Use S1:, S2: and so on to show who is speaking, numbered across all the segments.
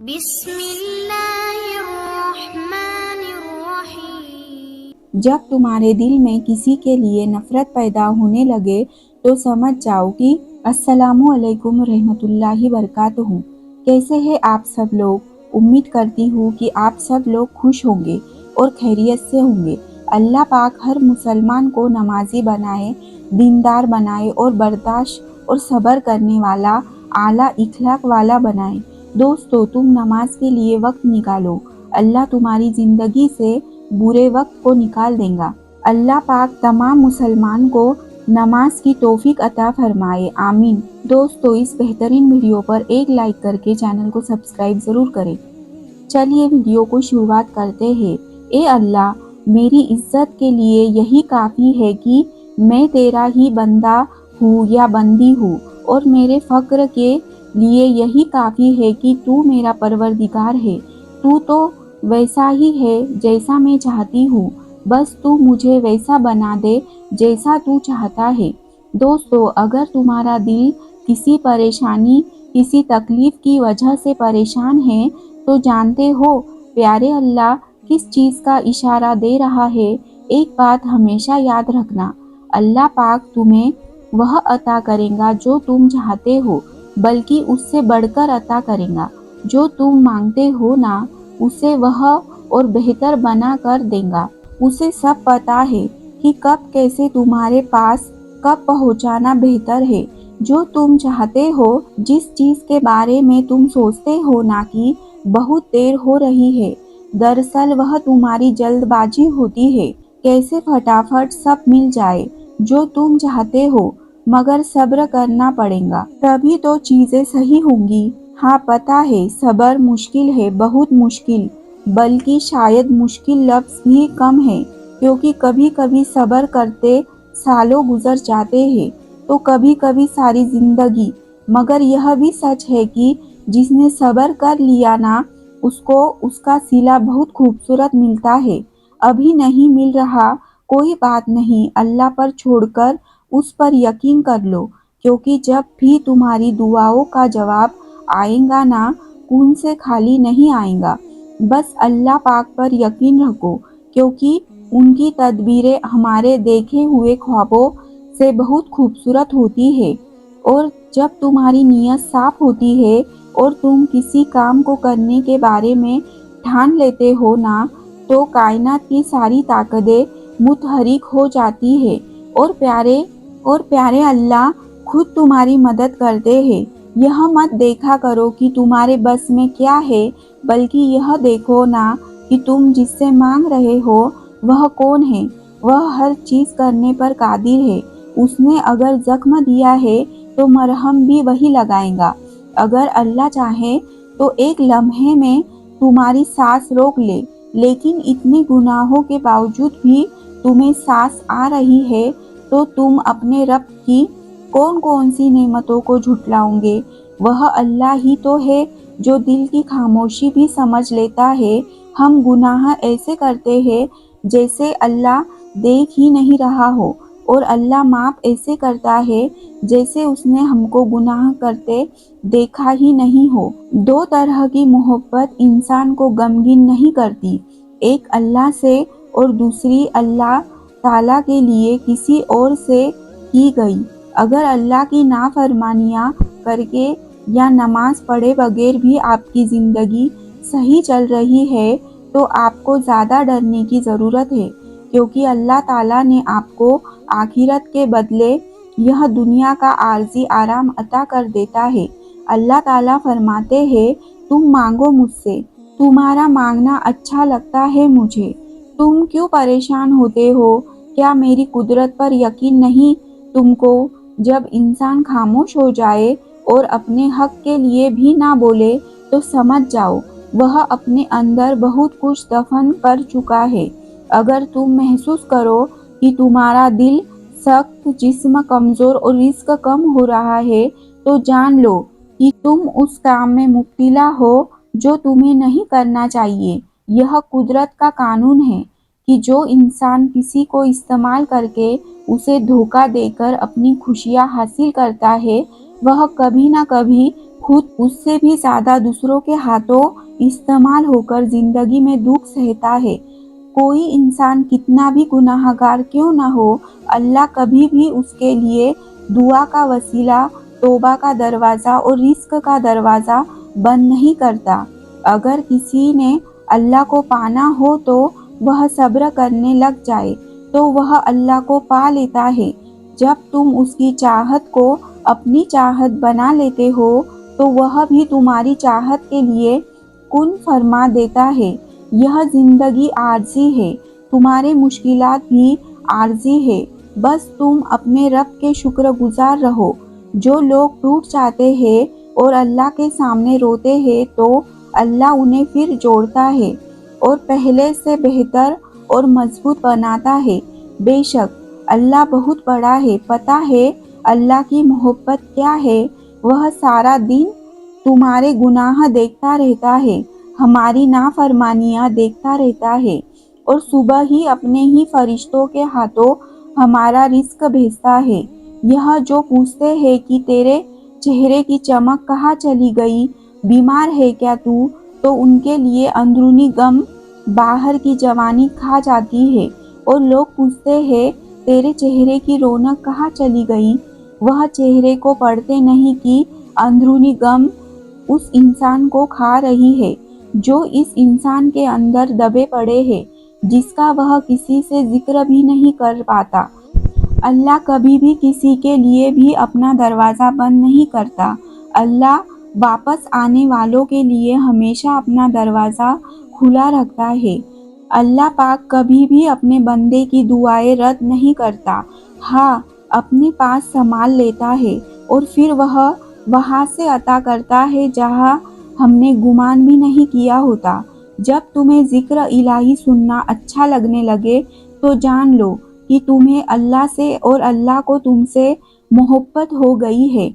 S1: بسم اللہ الرحمن الرحیم۔
S2: جب تمہارے دل میں کسی کے لیے نفرت پیدا ہونے لگے تو سمجھ جاؤ کہ السلام علیکم ورحمۃ اللہ وبرکاتہ۔ کیسے ہیں آپ سب لوگ؟ امید کرتی ہوں کہ آپ سب لوگ خوش ہوں گے اور خیریت سے ہوں گے۔ اللہ پاک ہر مسلمان کو نمازی بنائے، دیندار بنائے اور برداشت اور صبر کرنے والا، اعلیٰ اخلاق والا بنائے۔ دوستو، تم نماز کے لیے وقت نکالو، اللہ تمہاری زندگی سے برے وقت کو نکال دے گا۔ اللہ پاک تمام مسلمان کو نماز کی توفیق عطا فرمائے، آمین۔ دوستو، اس بہترین ویڈیو پر ایک لائک کر کے چینل کو سبسکرائب ضرور کریں۔ چلیے ویڈیو کو شروعات کرتے ہیں۔ اے اللہ، میری عزت کے لیے یہی کافی ہے کہ میں تیرا ہی بندہ ہوں یا بندی ہوں، اور میرے فقر کے لیے یہی کافی ہے کہ تو میرا پروردگار ہے۔ تو ویسا ہی ہے جیسا میں چاہتی ہوں، بس تو مجھے ویسا بنا دے جیسا تو چاہتا ہے۔ دوستو، اگر تمہارا دل کسی پریشانی، کسی تکلیف کی وجہ سے پریشان ہے تو جانتے ہو پیارے اللہ کس چیز کا اشارہ دے رہا ہے؟ ایک بات ہمیشہ یاد رکھنا، اللہ پاک تمہیں وہ عطا کرے گا جو تم چاہتے ہو، بلکہ اس سے بڑھ کر عطا کرے گا۔ جو تم مانگتے ہو نا، اسے وہ اور بہتر بنا کر دے گا۔ اسے سب پتا ہے کہ کب کیسے تمہارے پاس کب پہنچانا بہتر ہے۔ جو تم چاہتے ہو، جس چیز کے بارے میں تم سوچتے ہو نا کہ بہت دیر ہو رہی ہے، دراصل وہ تمہاری جلد بازی ہوتی ہے۔ کیسے فٹافٹ سب مل جائے جو تم چاہتے ہو، مگر صبر کرنا پڑے گا، تبھی تو چیزیں صحیح ہوں گی۔ ہاں پتہ ہے صبر مشکل ہے، بہت مشکل، بلکہ شاید مشکل لفظ بھی کم ہے، کیونکہ کبھی کبھی صبر کرتے سالوں گزر جاتے ہیں تو کبھی کبھی ساری زندگی۔ مگر یہ بھی سچ ہے کہ جس نے صبر کر لیا نا، اس کو اس کا صلہ بہت خوبصورت ملتا ہے۔ ابھی نہیں مل رہا، کوئی بات نہیں، اللہ پر چھوڑ کر اس پر یقین کر لو، کیونکہ جب بھی تمہاری دعاؤں کا جواب آئے گا نا، کون سے خالی نہیں آئے گا۔ بس اللہ پاک پر یقین رکھو، کیونکہ ان کی تدبیریں ہمارے دیکھے ہوئے خوابوں سے بہت خوبصورت ہوتی ہے۔ اور جب تمہاری نیت صاف ہوتی ہے اور تم کسی کام کو کرنے کے بارے میں ٹھان لیتے ہو نا، تو کائنات کی ساری طاقتیں متحرک ہو جاتی ہے اور پیارے اللہ خود تمہاری مدد کرتے ہیں۔ یہ مت دیکھا کرو کہ تمہارے بس میں کیا ہے، بلکہ یہ دیکھو نا کہ تم جس سے مانگ رہے ہو وہ کون ہے۔ وہ ہر چیز کرنے پر قادر ہے۔ اس نے اگر زخم دیا ہے تو مرہم بھی وہی لگائے گا۔ اگر اللہ چاہے تو ایک لمحے میں تمہاری سانس روک لے، لیکن اتنے گناہوں کے باوجود بھی تمہیں سانس آ رہی ہے تو تم اپنے رب کی کون سی نعمتوں کو جھٹلاؤ گے؟ وہ اللہ ہی تو ہے جو دل کی خاموشی بھی سمجھ لیتا ہے۔ ہم گناہ ایسے کرتے ہیں جیسے اللہ دیکھ ہی نہیں رہا ہو، اور اللہ معاف ایسے کرتا ہے جیسے اس نے ہم کو گناہ کرتے دیکھا ہی نہیں ہو۔ دو طرح کی محبت انسان کو غمگین نہیں کرتی، ایک اللہ سے اور دوسری اللہ تعالیٰ کے لیے کسی اور سے کی گئی۔ اگر اللہ کی نافرمانیاں کر کے یا نماز پڑھے بغیر بھی آپ کی زندگی صحیح چل رہی ہے تو آپ کو زیادہ ڈرنے کی ضرورت ہے، کیونکہ اللہ تعالیٰ نے آپ کو آخرت کے بدلے یہ دنیا کا عارضی آرام عطا کر دیتا ہے۔ اللہ تعالیٰ فرماتے ہیں، تم مانگو مجھ سے، تمہارا مانگنا اچھا لگتا ہے مجھے۔ تم کیوں پریشان ہوتے ہو؟ کیا میری قدرت پر یقین نہیں تم کو؟ جب انسان خاموش ہو جائے اور اپنے حق کے لیے بھی نہ بولے تو سمجھ جاؤ وہ اپنے اندر بہت کچھ دفن کر چکا ہے۔ اگر تم محسوس کرو کہ تمہارا دل سخت، جسم کمزور اور رزق کم ہو رہا ہے تو جان لو کہ تم اس کام میں مبتلا ہو جو تمہیں نہیں کرنا چاہیے۔ یہ قدرت کا قانون ہے کہ جو انسان کسی کو استعمال کر کے اسے دھوکہ دے کر اپنی خوشیاں حاصل کرتا ہے، وہ کبھی نہ کبھی خود اس سے بھی زیادہ دوسروں کے ہاتھوں استعمال ہو کر زندگی میں دکھ سہتا ہے۔ کوئی انسان کتنا بھی گناہ گار کیوں نہ ہو، اللہ کبھی بھی اس کے لیے دعا کا وسیلہ، توبہ کا دروازہ اور رزق کا دروازہ بند نہیں کرتا۔ اگر کسی نے اللہ کو پانا ہو تو وہ صبر کرنے لگ جائے تو وہ اللہ کو پا لیتا ہے۔ جب تم اس کی چاہت کو اپنی چاہت بنا لیتے ہو تو وہ بھی تمہاری چاہت کے لیے کن فرما دیتا ہے۔ یہ زندگی عارضی ہے، تمہارے مشکلات بھی عارضی ہے، بس تم اپنے رب کے شکر گزار رہو۔ جو لوگ ٹوٹ جاتے ہیں اور اللہ کے سامنے روتے ہیں تو اللہ انہیں پھر جوڑتا ہے اور پہلے سے بہتر اور مضبوط بناتا ہے۔ بے شک اللہ بہت بڑا ہے۔ پتہ ہے اللہ کی محبت کیا ہے؟ وہ سارا دن تمہارے گناہ دیکھتا رہتا ہے، ہماری نافرمانیاں دیکھتا رہتا ہے اور صبح ہی اپنے ہی فرشتوں کے ہاتھوں ہمارا رزق بھیجتا ہے۔ یہ جو پوچھتے ہیں کہ تیرے چہرے کی چمک کہاں چلی گئی، بیمار ہے کیا تو ان کے لیے اندرونی غم باہر کی جوانی کھا جاتی ہے، اور لوگ پوچھتے ہیں تیرے چہرے کی رونق کہاں چلی گئی، وہ چہرے کو پڑھتے نہیں کہ اندرونی غم اس انسان کو کھا رہی ہے جو اس انسان کے اندر دبے پڑے ہیں، جس کا وہ کسی سے ذکر بھی نہیں کر پاتا۔ اللہ کبھی بھی کسی کے لیے بھی اپنا دروازہ بند نہیں کرتا۔ اللہ واپس آنے والوں کے لیے ہمیشہ اپنا دروازہ کھلا رکھتا ہے۔ اللہ پاک کبھی بھی اپنے بندے کی دعائیں رد نہیں کرتا، ہاں اپنے پاس سنبھال لیتا ہے اور پھر وہ وہاں سے عطا کرتا ہے جہاں ہم نے گمان بھی نہیں کیا ہوتا۔ جب تمہیں ذکر الہی سننا اچھا لگنے لگے تو جان لو کہ تمہیں اللہ سے اور اللہ کو تم سے محبت ہو گئی ہے۔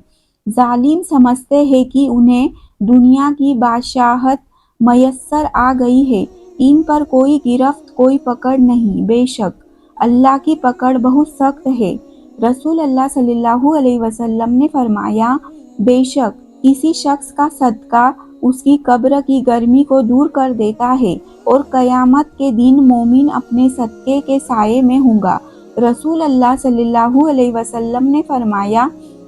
S2: ظالم سمجھتے ہیں کہ انہیں دنیا کی بادشاہت میسر آ گئی ہے، ان پر کوئی گرفت، کوئی پکڑ نہیں، بے شک اللہ کی پکڑ بہت سخت ہے۔ رسول اللہ صلی اللہ علیہ وسلم نے فرمایا، بے شک کسی شخص کا صدقہ اس کی قبر کی گرمی کو دور کر دیتا ہے اور قیامت کے دن مومن اپنے صدقے کے سائے میں ہوگا۔ رسول اللہ صلی اللہ علیہ وسلم نے فرمایا،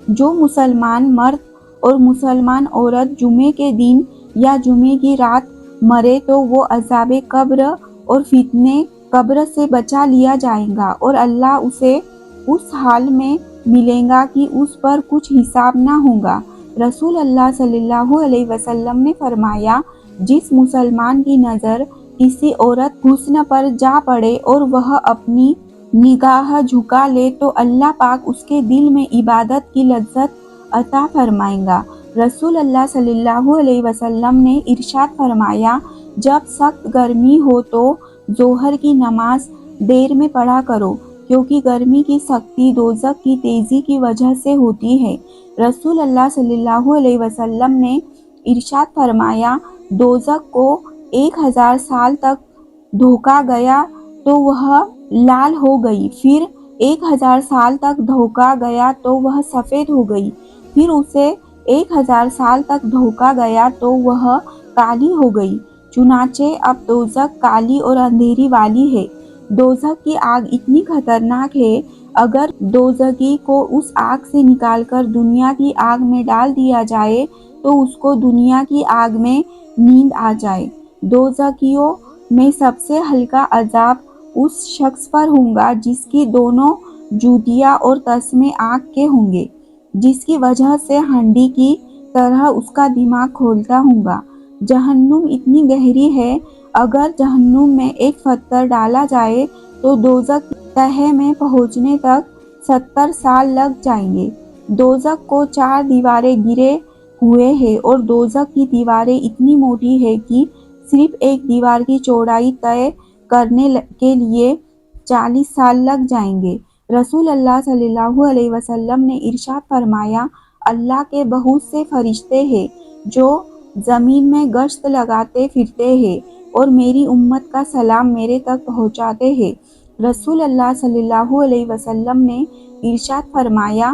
S2: جو مسلمان مرد اور مسلمان عورت جمعے کے دن یا جمعے کی رات مرے تو وہ عذاب قبر اور فتنے قبر سے بچا لیا جائے گا اور اللہ اسے اس حال میں ملے گا کہ اس پر کچھ حساب نہ ہوگا۔ رسول اللہ صلی اللہ علیہ وسلم نے فرمایا، جس مسلمان کی نظر کسی عورت حسن پر جا پڑے اور وہ اپنی نگاہ جھکا لے تو اللہ پاک اس کے دل میں عبادت کی لذت عطا فرمائے گا۔ رسول اللہ صلی اللہ علیہ وسلم نے ارشاد فرمایا، جب سخت گرمی ہو تو ظہر کی نماز دیر میں پڑھا کرو، کیونکہ گرمی کی سختی دوزخ کی تیزی کی وجہ سے ہوتی ہے۔ رسول اللہ صلی اللہ علیہ وسلم نے ارشاد فرمایا، دوزخ کو 1000 سال تک دھوکا گیا تو وہ لال ہو گئی، پھر 1000 سال تک دھوکا گیا تو وہ سفید ہو گئی، پھر اسے 1000 سال تک دھوکا گیا تو وہ کالی ہو گئی۔ چنانچہ اب دوزخ کالی اور اندھیری والی ہے۔ دوزخ کی آگ اتنی خطرناک ہے، اگر دوزخی کو اس آگ سے نکال کر دنیا کی آگ میں ڈال دیا جائے تو اس کو دنیا کی آگ میں نیند آ جائے۔ دوزخیوں میں سب سے ہلکا عذاب اس شخص پر ہوگا جس کی دونوں جوتیاں اور تسمے آگ کے ہوں گے، جس کی وجہ سے ہنڈی کی طرح اس کا دماغ کھولتا ہوگا۔ جہنم اتنی گہری ہے، اگر جہنم میں ایک پتھر ڈالا جائے تو دوزخ کی تہہ میں پہنچنے تک 70 سال لگ جائیں گے۔ دوزخ کو 4 دیواریں گھیرے ہوئے ہیں اور دوزخ کی دیواریں اتنی موٹی ہیں کہ صرف ایک دیوار کی چوڑائی طے کرنے کے لیے 40 سال لگ جائیں گے۔ رسول اللہ صلی اللہ علیہ وسلم نے ارشاد فرمایا، اللہ کے بہت سے فرشتے ہیں جو زمین میں گشت لگاتے پھرتے ہیں اور میری امت کا سلام میرے تک پہنچاتے ہیں۔ رسول اللہ صلی اللہ علیہ وسلم نے ارشاد فرمایا،